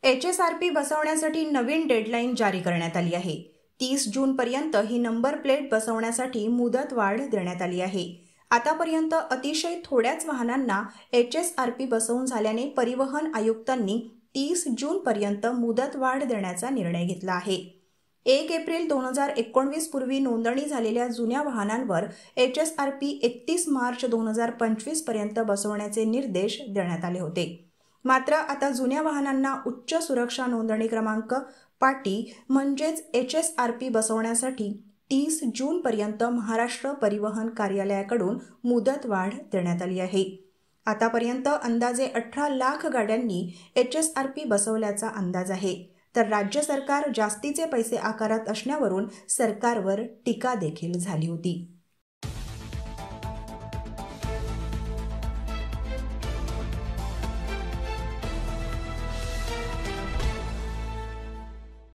HSRP बसवण्यासाठी नवीन deadline जारी करण्यात आली आहे। 30 जूनपर्यंत ही नंबर प्लेट बसवण्यासाठी मुदतवाढ देण्यात आली आहे। आतापर्यंत अतिशय थोड्याच वाहनांना HSRP बसवून झाल्याने परिवहन आयुक्तांनी 30 जूनपर्यंत मुदतवाढ देण्याचा निर्णय घेतला आहे। 1 एप्रिल 2019 पूर्वी नोंदणी झालेल्या जुन्या वाहनांवर HSRP 31 मार्च 2025 पर्यंत बसवण्याचे निर्देश देण्यात आले होते। मात्र आता जुन्या वाहनांना उच्च सुरक्षा नोंदणी क्रमांक पाटी म्हणजेच HSRP बसवण्यासाठी 30 जूनपर्यंत महाराष्ट्र परिवहन कार्यालयाकडून मुदतवाढ देण्यात आली आहे। आतापर्यंत अंदाजे 18 लाख गाड्यांनी HSRP बसवल्याचा अंदाज आहे, तर राज्य सरकार जास्तीचे पैसे आकारत असण्यावरून सरकारवर टीका देखील झाली होती।